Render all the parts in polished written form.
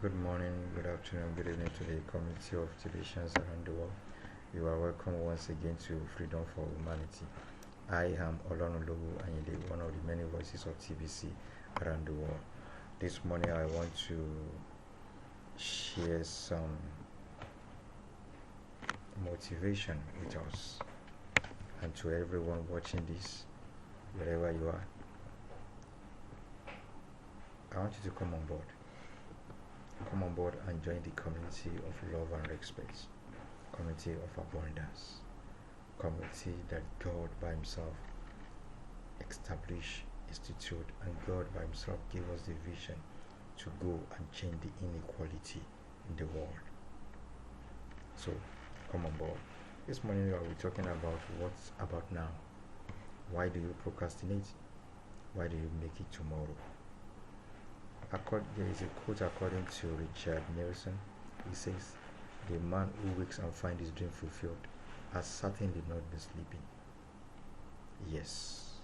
Good morning, good afternoon, good evening to the community of Tibetan around the world. You are welcome once again to Freedom for Humanity. I am Olonulowu Ayinde, one of the many voices of TBC around the world. This morning I want to share some motivation with us and to everyone watching this, wherever you are. I want you to come on board. Come on board and join the community of love and respect, community of abundance, community that God by Himself established, institute, and God by Himself gave us the vision to go and change the inequality in the world. So, come on board. This morning we will be talking about what's about now. Why do you procrastinate? Why do you make it tomorrow? There is a quote according to Richard Nelson. He says, "The man who wakes and finds his dream fulfilled has certainly not been sleeping." Yes,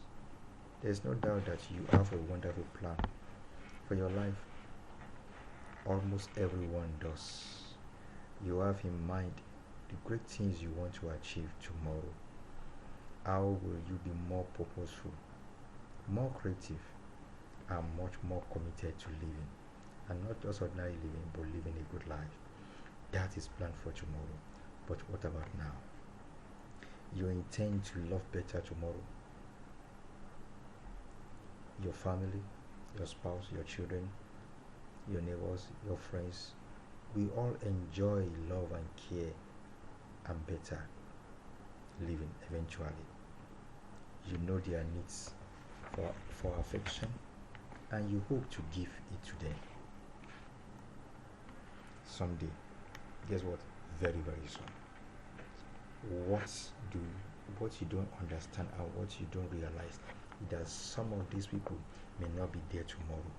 there is no doubt that you have a wonderful plan for your life. Almost everyone does. You have in mind the great things you want to achieve tomorrow. How will you be more purposeful, more creative, and much more committed to living, and not just ordinary living, but living a good life? That is planned for tomorrow. But what about now? You intend to love better tomorrow. Your family, your spouse, your children, your neighbors, your friends, we all enjoy love and care and better living eventually. You know their needs for affection, and you hope to give it to them someday. Guess what? Very, very soon. What you don't understand and what you don't realize is that some of these people may not be there tomorrow.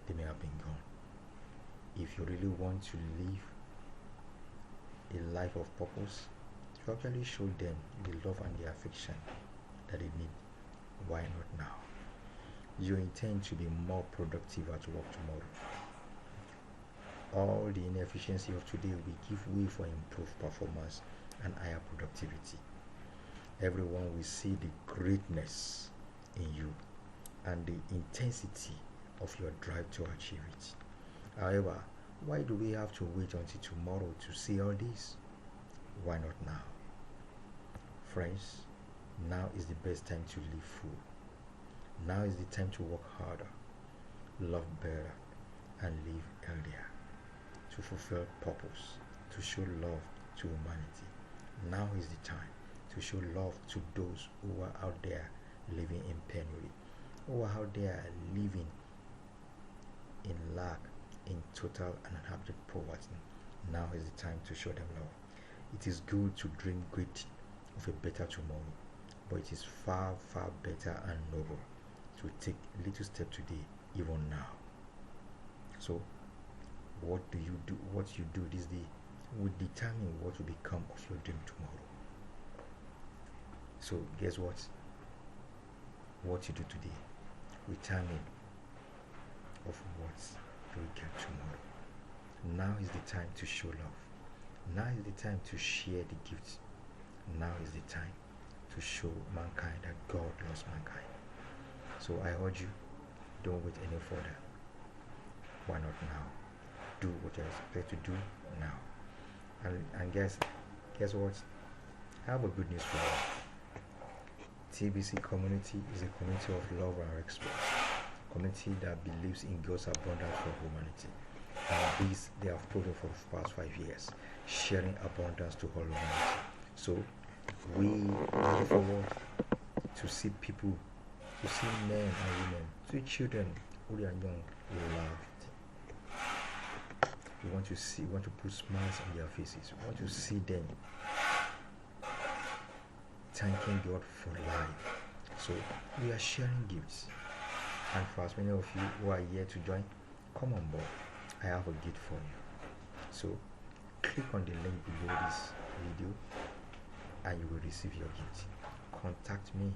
They may have been gone. If you really want to live a life of purpose, you actually show them the love and the affection that they need. Why not now? You intend to be more productive at work tomorrow. All the inefficiency of today will give way for improved performance and higher productivity. Everyone will see the greatness in you and the intensity of your drive to achieve it. However, why do we have to wait until tomorrow to see all this? Why not now? Friends, now is the best time to live full. Now is the time to work harder, love better, and live healthier, to fulfill purpose, to show love to humanity. Now is the time to show love to those who are out there living in penury, who are out there living in lack, in total and unhappy poverty. Now is the time to show them love. It is good to dream great of a better tomorrow, but it is far, far better and noble to take a little step today, even now. So, what do you do? What you do this day will determine what will become of your dream tomorrow. So, guess what? What you do today will determine of what you will get tomorrow. Now is the time to show love. Now is the time to share the gifts. Now is the time to show mankind that God loves mankind. So I urge you, don't wait any further. Why not now? Do what you're expected to do now. And guess what? I have a good news for you. TBC community is a community of love and respect. Community that believes in God's abundance for humanity. And this they have proven for the past 5 years, sharing abundance to all humanity. So we look forward to see people, to see men and women, to see children who are young, loved. We want to put smiles on their faces. We want to see them thanking God for life. So we are sharing gifts. And for as many of you who are here to join, come on board. I have a gift for you. So click on the link below this video and you will receive your gift. Contact me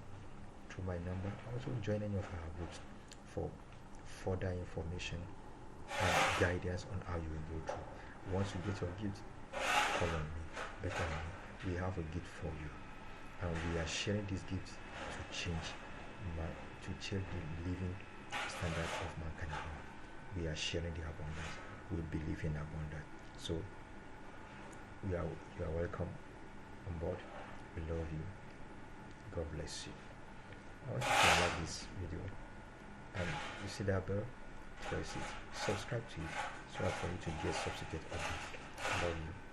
through my number. Also join any of our groups for further information guidance on how you will go through. Once you get your gift, call on me, better on me. We have a gift for you, and we are sharing this gift to change the living standard of mankind. We are sharing the abundance. We believe in abundance. So you are welcome on board. We love you. God bless you. I want you to like this video, and you see that bell, press it, subscribe to it, so that for you to get subsequent updates. I love you.